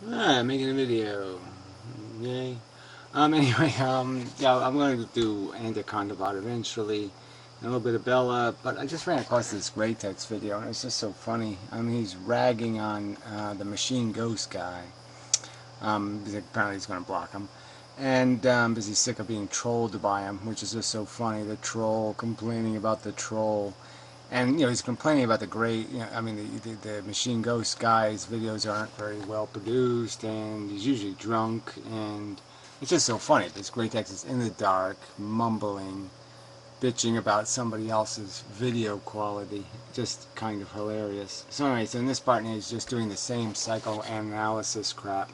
Making a video. Yay. Anyway, yeah, I'm going to do Anaconda Bot eventually, and a little bit of Bella, but I just ran across this Great Text video, and it's just so funny. I mean, he's ragging on the Machine Ghost guy. Apparently he's going to block him. And because he's sick of being trolled by him, which is just so funny. The troll complaining about the troll. And he's complaining about the great. I mean, the Machine Ghost guy's videos aren't very well produced, and he's usually drunk, and it's just so funny. This Great Text is in the dark, mumbling, bitching about somebody else's video quality. Just kind of hilarious. So anyway, so in this part, he's just doing the same psychoanalysis crap.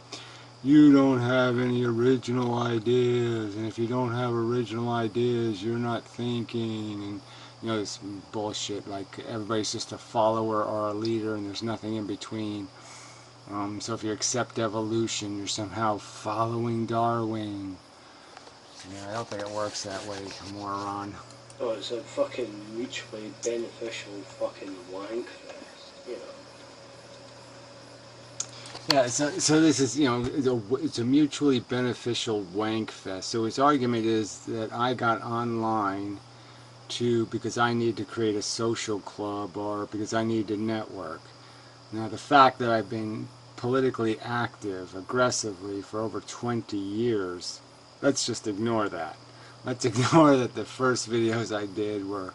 You don't have any original ideas, and if you don't have original ideas, you're not thinking, and this bullshit, like everybody's just a follower or a leader and there's nothing in between. So if you accept evolution, you're somehow following Darwin. Yeah, I don't think it works that way, moron. Oh, it's a fucking mutually beneficial fucking wank fest, Yeah, so this is, it's a mutually beneficial wank fest. So his argument is that I got online because I need to create a social club or because I need to network. Now, the fact that I've been politically active aggressively for over 20 years, let's just ignore that. Let's ignore that the first videos I did were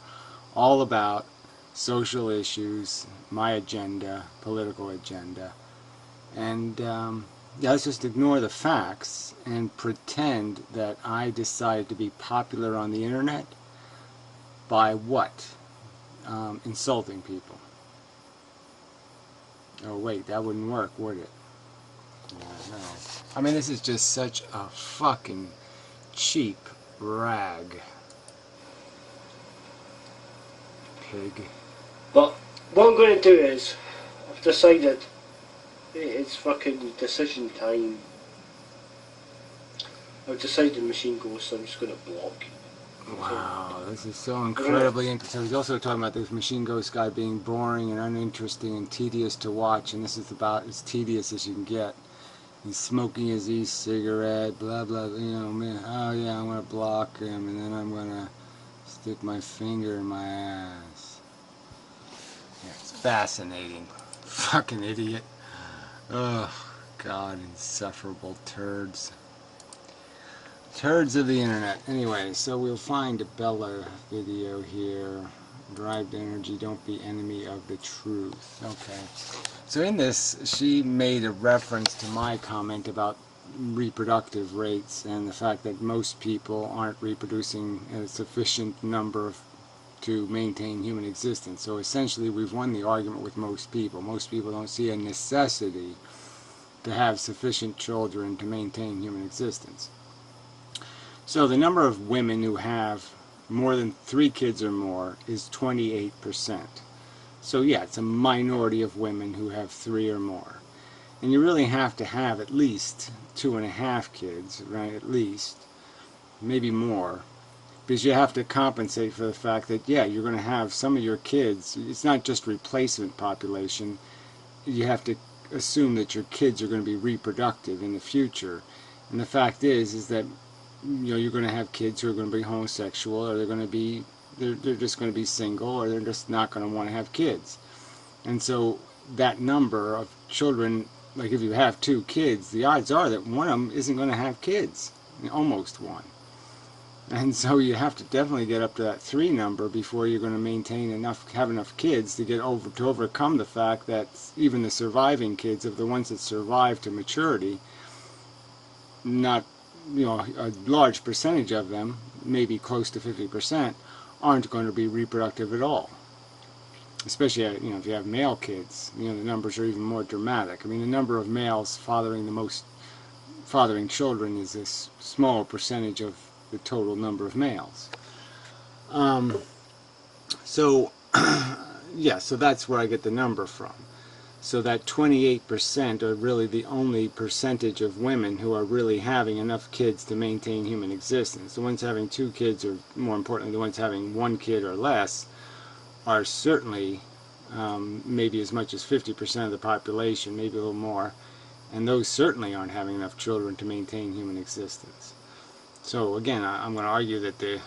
all about social issues, my agenda, political agenda. And yeah, let's just ignore the facts and pretend that I decided to be popular on the internet by what? Insulting people. Oh wait, that wouldn't work, would it? Yeah, no. I mean, this is just such a fucking cheap rag. Pig. But what I'm going to do is, I've decided it's fucking decision time. I've decided Machine Ghost, I'm just going to block. Wow, this is so incredibly interesting. He's also talking about this Machine Ghost guy being boring and uninteresting and tedious to watch, and this is about as tedious as you can get. He's smoking his e-cigarette, blah blah, man, oh yeah, I'm gonna block him, and then I'm gonna stick my finger in my ass. Yeah, it's fascinating. Fucking idiot. Oh, God, insufferable turds. Turds of the internet. Anyway, so we'll find a Bella video here. Derived energy, don't be enemy of the truth. Okay. So in this, she made a reference to my comment about reproductive rates and the fact that most people aren't reproducing a sufficient number to maintain human existence. So essentially, we've won the argument with most people. Most people don't see a necessity to have sufficient children to maintain human existence. So the number of women who have more than 3 kids or more is 28%. So yeah, it's a minority of women who have 3 or more. And you really have to have at least 2.5 kids, right? At least. Maybe more. Because you have to compensate for the fact that, yeah, you're going to have some of your kids. It's not just replacement population. You have to assume that your kids are going to be reproductive in the future. And the fact is that you're going to have kids who are going to be homosexual, or they're just going to be single, or they're just not going to want to have kids. And so that number of children, like if you have 2 kids, the odds are that one of them isn't going to have kids, almost one. And so you have to definitely get up to that 3 number before you're going to have enough kids to overcome the fact that even the surviving kids, of the ones that survive to maturity, not a large percentage of them, maybe close to 50%, aren't going to be reproductive at all. Especially, if you have male kids, the numbers are even more dramatic. I mean, the number of males fathering children is a small percentage of the total number of males. So, yeah, so that's where I get the number from. So that 28% are really the only percentage of women who are really having enough kids to maintain human existence. The ones having 2 kids, or more importantly, the ones having 1 kid or less, are certainly maybe as much as 50% of the population, maybe a little more. And those certainly aren't having enough children to maintain human existence. So again, I'm going to argue that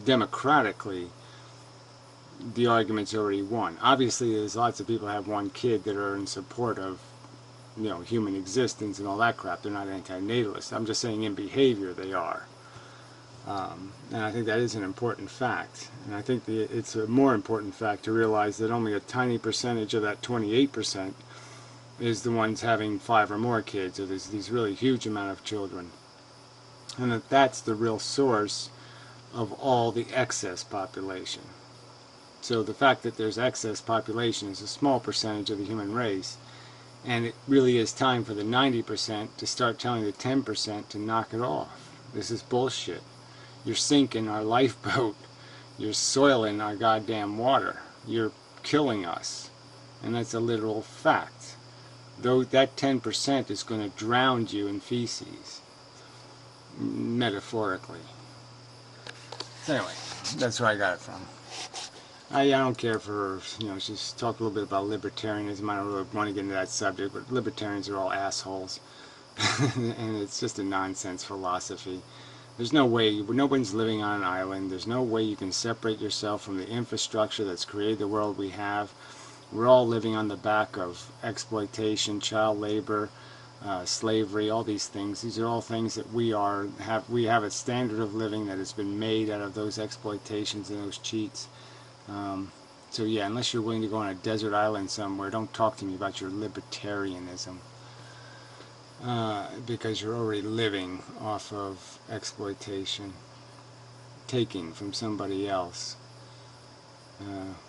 democratically, the argument's already won. Obviously, there's lots of people who have one kid that are in support of, human existence and all that crap. They're not anti-natalists. I'm just saying in behavior they are. And I think that is an important fact. And I think it's a more important fact to realize that only a tiny percentage of that 28% is the ones having 5 or more kids. So there's these really huge amount of children. And that's the real source of all the excess population. So the fact that there's excess population is a small percentage of the human race. And it really is time for the 90% to start telling the 10% to knock it off. This is bullshit. You're sinking our lifeboat. You're soiling our goddamn water. You're killing us. And that's a literal fact. Though that 10% is going to drown you in feces. Metaphorically. So anyway, that's where I got it from. I don't care for, she's talked a little bit about libertarianism. I don't really want to get into that subject, but libertarians are all assholes. And it's just a nonsense philosophy. There's no way, nobody's living on an island. There's no way you can separate yourself from the infrastructure that's created the world we have. We're all living on the back of exploitation, child labor, slavery, all these things. These are all things that we have a standard of living that has been made out of those exploitations and those cheats. So yeah, unless you're willing to go on a desert island somewhere, don't talk to me about your libertarianism. Because you're already living off of exploitation, taking from somebody else,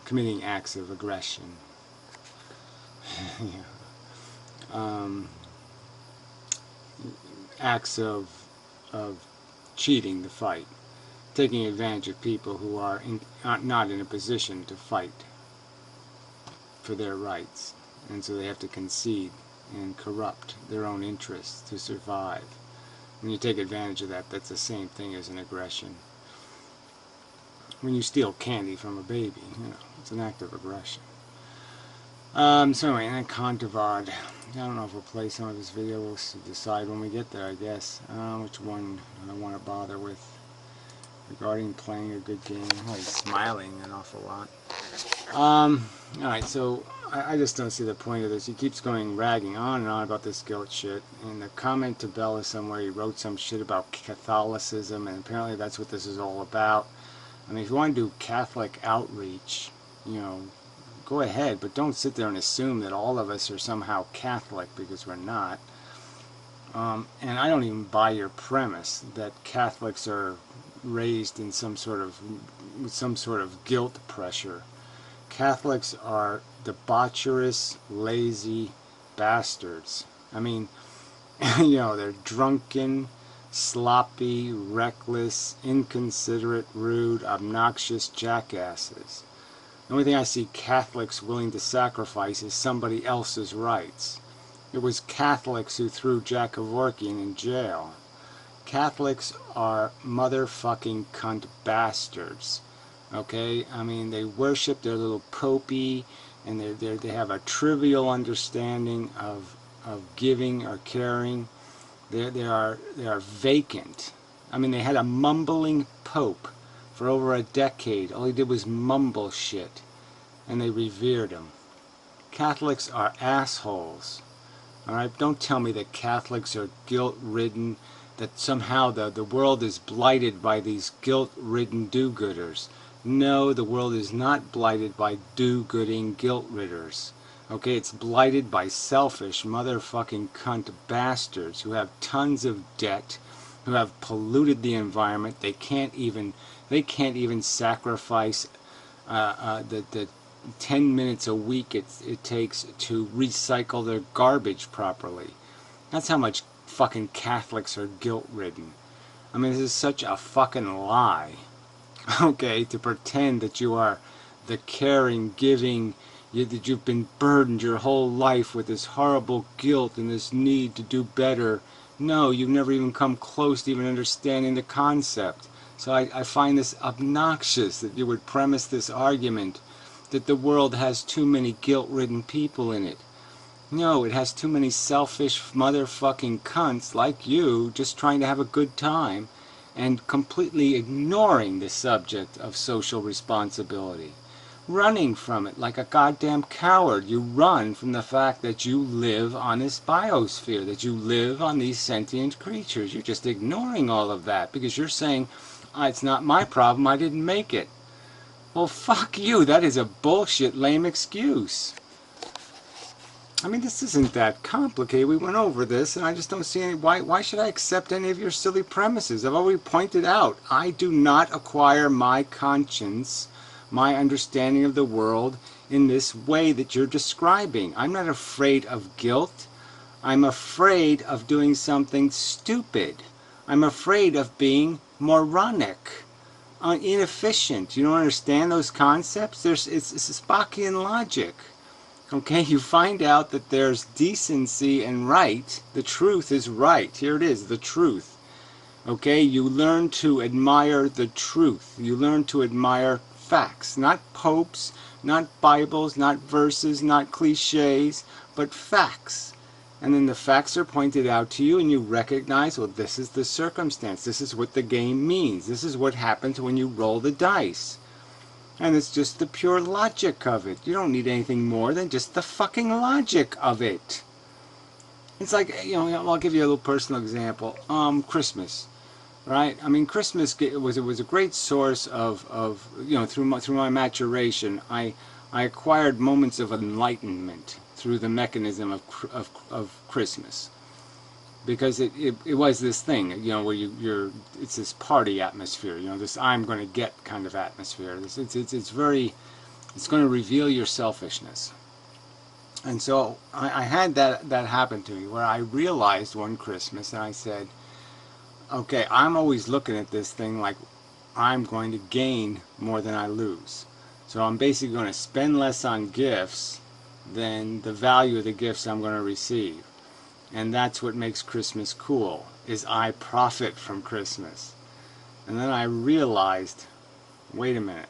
committing acts of aggression. Acts of cheating the fight, taking advantage of people who are not in a position to fight for their rights, and so they have to concede and corrupt their own interests to survive. When you take advantage of that, that's the same thing as an aggression. When you steal candy from a baby, it's an act of aggression. So anyway, and then Contavad. I don't know if we'll play some of this video. We'll decide when we get there, I guess. Which one I want to bother with regarding playing a good game. Oh, he's smiling an awful lot. Alright, so I just don't see the point of this. He keeps ragging on and on about this guilt shit. In the comment to Bella somewhere, he wrote some shit about Catholicism, and apparently that's what this is all about. I mean, if you want to do Catholic outreach, go ahead, but don't sit there and assume that all of us are somehow Catholic, because we're not. And I don't even buy your premise that Catholics are raised in some sort of guilt pressure. Catholics are debaucherous, lazy bastards. I mean, they're drunken, sloppy, reckless, inconsiderate, rude, obnoxious jackasses. The only thing I see Catholics willing to sacrifice is somebody else's rights. It was Catholics who threw Jack Kevorkian in jail. Catholics are motherfucking cunt bastards. Okay? I mean, they worship their little popey, and they have a trivial understanding of giving or caring. They are vacant. I mean, they had a mumbling pope for over a decade. All he did was mumble shit, and they revered him. Catholics are assholes. Alright? Don't tell me that Catholics are guilt-ridden, that somehow the world is blighted by these guilt-ridden do-gooders. No, the world is not blighted by do-gooding guilt-ridders. Okay, it's blighted by selfish motherfucking cunt bastards who have tons of debt, who have polluted the environment. They can't even sacrifice the 10 minutes a week it takes to recycle their garbage properly. That's how much fucking Catholics are guilt-ridden. I mean, this is such a fucking lie. Okay, to pretend that you are the caring, giving, that you've been burdened your whole life with this horrible guilt and this need to do better. No, you've never even come close to even understanding the concept. So I find this obnoxious that you would premise this argument that the world has too many guilt-ridden people in it. No, it has too many selfish motherfucking cunts like you just trying to have a good time and completely ignoring the subject of social responsibility. Running from it like a goddamn coward. You run from the fact that you live on this biosphere, that you live on these sentient creatures. You're just ignoring all of that because you're saying, it's not my problem, I didn't make it. Well, fuck you. That is a bullshit, lame excuse. I mean, this isn't that complicated. We went over this, and I just don't see any... Why should I accept any of your silly premises? I've already pointed out, I do not acquire my conscience, my understanding of the world, in this way that you're describing. I'm not afraid of guilt. I'm afraid of doing something stupid. I'm afraid of being moronic, inefficient. You don't understand those concepts? It's Spockian logic. Okay, you find out that there's decency and right. The truth is right. Here it is, the truth. Okay, you learn to admire the truth. You learn to admire facts, not popes, not Bibles, not verses, not cliches, but facts. And then the facts are pointed out to you and you recognize, well, this is the circumstance. This is what the game means. This is what happens when you roll the dice. And it's just the pure logic of it. You don't need anything more than just the fucking logic of it. It's like, you know, I'll give you a little personal example. Christmas, right? I mean, Christmas was a great source of you know, through my maturation, I acquired moments of enlightenment through the mechanism of Christmas. Because it was this thing, you know, where it's this party atmosphere, you know, this I'm going to get kind of atmosphere. It's going to reveal your selfishness. And so I had that happen to me, where I realized one Christmas, and I said, okay, I'm always looking at this thing like I'm going to gain more than I lose. So I'm basically going to spend less on gifts than the value of the gifts I'm going to receive. And that's what makes Christmas cool, is I profit from Christmas. And then I realized, wait a minute,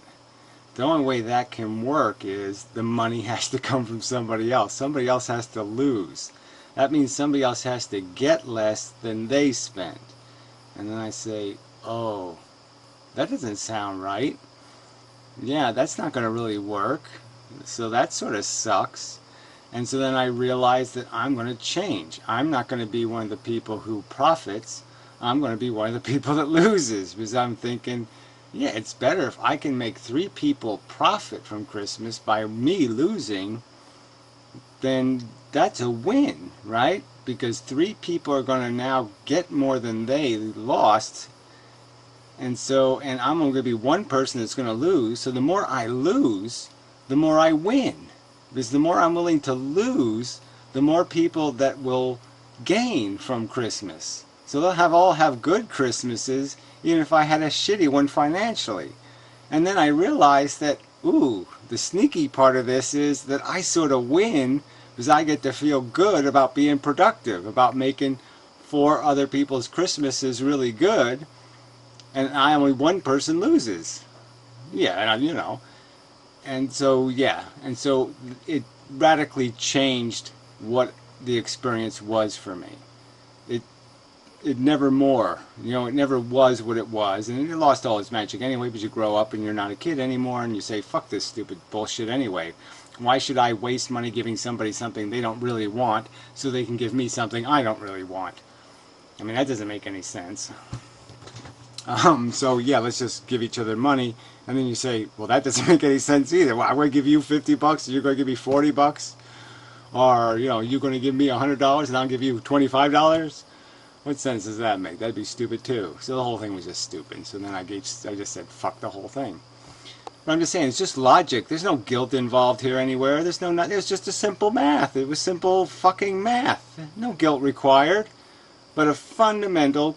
the only way that can work is the money has to come from somebody else. Somebody else has to lose. That means somebody else has to get less than they spend. And then I say, oh, that doesn't sound right. Yeah, that's not going to really work. So that sort of sucks. And so then I realized that I'm going to change. I'm not going to be one of the people who profits. I'm going to be one of the people that loses. Because I'm thinking, yeah, it's better if I can make 3 people profit from Christmas by me losing, then that's a win, right? Because 3 people are going to now get more than they lost. And I'm going to be one person that's going to lose. So the more I lose, the more I win. Because the more I'm willing to lose, the more people that will gain from Christmas. So they'll all have good Christmases, even if I had a shitty one financially. And then I realized that, ooh, the sneaky part of this is that I sort of win because I get to feel good about being productive, about making 4 other people's Christmases really good, and only one person loses. Yeah, you know. And so, yeah, and so it radically changed what the experience was for me. It never more, you know, it never was what it was, and it lost all its magic anyway, because you grow up and you're not a kid anymore, and you say, fuck this stupid bullshit anyway. Why should I waste money giving somebody something they don't really want, so they can give me something I don't really want? I mean, that doesn't make any sense. So yeah, let's just give each other money, and then you say, well, that doesn't make any sense either. Well, I'm going to give you $50 and you're going to give me $40, or, you know, you're going to give me $100 and I'll give you $25. What sense does that make? That'd be stupid too. So the whole thing was just stupid. So then I just said, fuck the whole thing. But I'm just saying, it's just logic. There's no guilt involved here anywhere. There's just a simple math. It was simple fucking math. No guilt required. But a fundamental,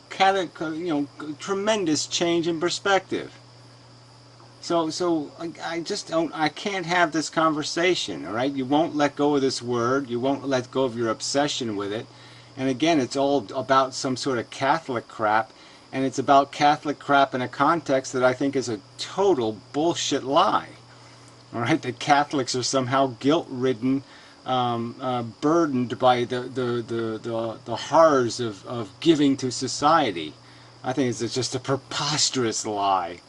tremendous change in perspective. So I just don't, I can't have this conversation, all right? You won't let go of this word. You won't let go of your obsession with it. And again, it's all about some sort of Catholic crap. And it's about Catholic crap in a context that I think is a total bullshit lie. All right? That Catholics are somehow guilt-ridden burdened by the horrors of giving to society. I think it's just a preposterous lie.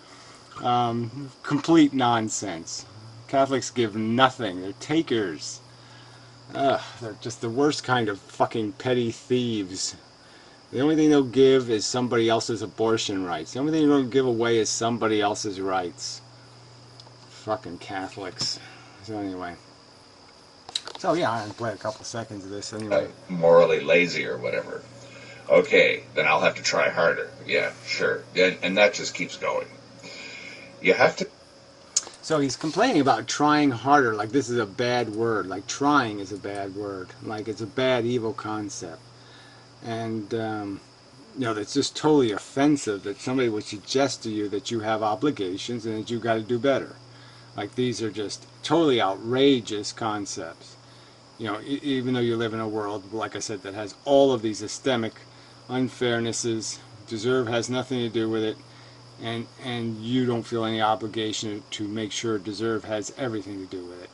Complete nonsense. Catholics give nothing. They're takers. They're just the worst kind of fucking petty thieves. The only thing they'll give is somebody else's abortion rights. The only thing they'll give away is somebody else's rights. Fucking Catholics. So anyway. So yeah, I'm gonna play a couple seconds of this anyway. Morally lazy or whatever. Okay, then I'll have to try harder. Yeah, sure. And that just keeps going. You have to... So he's complaining about trying harder, like this is a bad word, like trying is a bad word, like it's a bad, evil concept. And, you know, that's just totally offensive that somebody would suggest to you that you have obligations and that you've got to do better. Like these are just totally outrageous concepts. You know, even though you live in a world, like I said, that has all of these systemic unfairnesses, deserve has nothing to do with it, and you don't feel any obligation to make sure deserve has everything to do with it,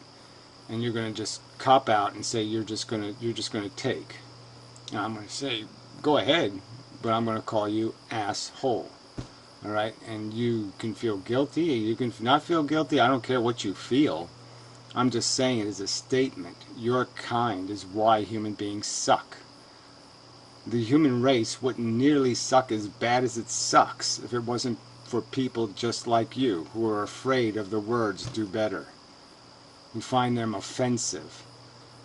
and you're going to just cop out and say you're just going to take. Now, I'm going to say go ahead, but I'm going to call you asshole. All right, and you can feel guilty, you can not feel guilty. I don't care what you feel. I'm just saying it as a statement. Your kind is why human beings suck. The human race wouldn't nearly suck as bad as it sucks if it wasn't for people just like you who are afraid of the words do better, who find them offensive.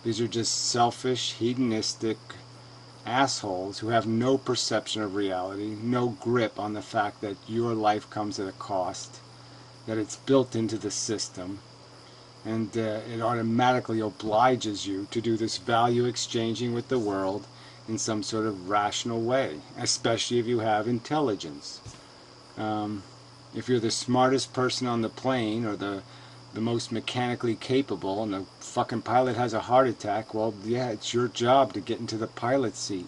These are just selfish, hedonistic assholes who have no perception of reality, no grip on the fact that your life comes at a cost, that it's built into the system, and it automatically obliges you to do this value exchanging with the world in some sort of rational way, especially if you have intelligence. If you're the smartest person on the plane or the most mechanically capable and the fucking pilot has a heart attack, well, yeah, it's your job to get into the pilot seat.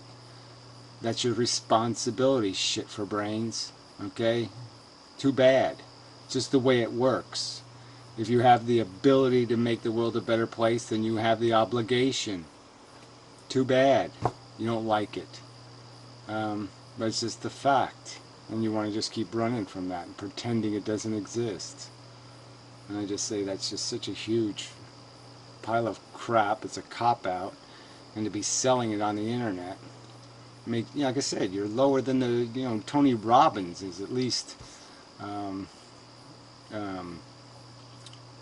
That's your responsibility, shit for brains. Okay? Too bad. It's just the way it works. If you have the ability to make the world a better place, then you have the obligation. Too bad. You don't like it. But it's just the fact. And you want to just keep running from that and pretending it doesn't exist. And I just say that's just such a huge pile of crap. It's a cop-out. And to be selling it on the internet. Make, yeah, like I said, you're lower than the, you know, Tony Robbins is at least,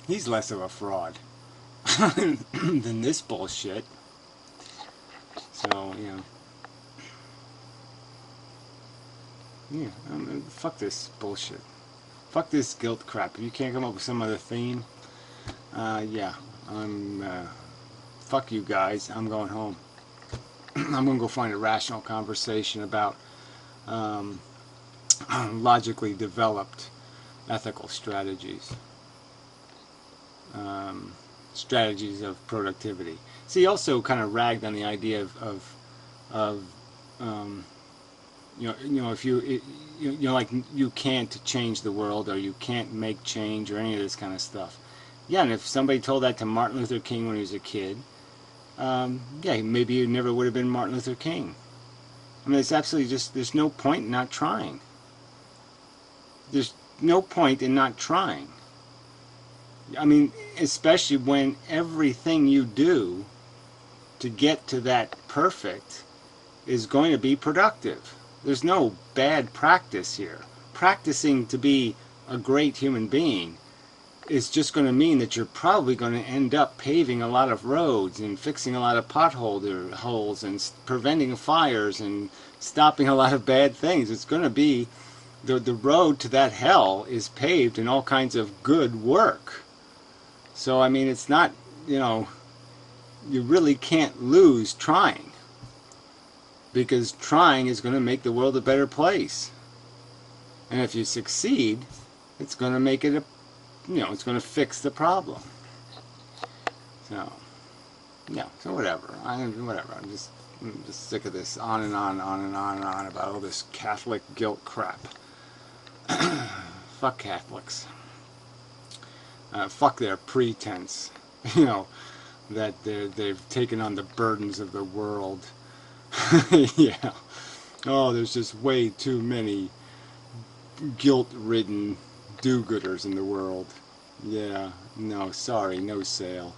he's less of a fraud than this bullshit. So, you know. Yeah, fuck this bullshit. Fuck this guilt crap. If you can't come up with some other theme, yeah, fuck you guys. I'm going home. I'm going to go find a rational conversation about logically developed ethical strategies. Strategies of productivity. See, he also kind of ragged on the idea of you know, if you know, like you can't change the world or you can't make change or any of this kind of stuff. Yeah, and if somebody told that to Martin Luther King when he was a kid, yeah, maybe he never would have been Martin Luther King. I mean, it's absolutely just, there's no point in not trying. There's no point in not trying. I mean, especially when everything you do to get to that perfect is going to be productive. There's no bad practice here. Practicing to be a great human being is just going to mean that you're probably going to end up paving a lot of roads and fixing a lot of pothole holes and preventing fires and stopping a lot of bad things. It's going to be, the road to that hell is paved in all kinds of good work. So, I mean, it's not, you know, you really can't lose trying. Because trying is going to make the world a better place. And if you succeed, it's going to make it a, you know, it's going to fix the problem. So, yeah, so whatever. Whatever. I'm just sick of this on and on and on about all this Catholic guilt crap. Fuck Catholics. Fuck their pretense. You know, that they've taken on the burdens of the world. Yeah. Oh, there's just way too many guilt-ridden do-gooders in the world. Yeah. No, sorry, no sale.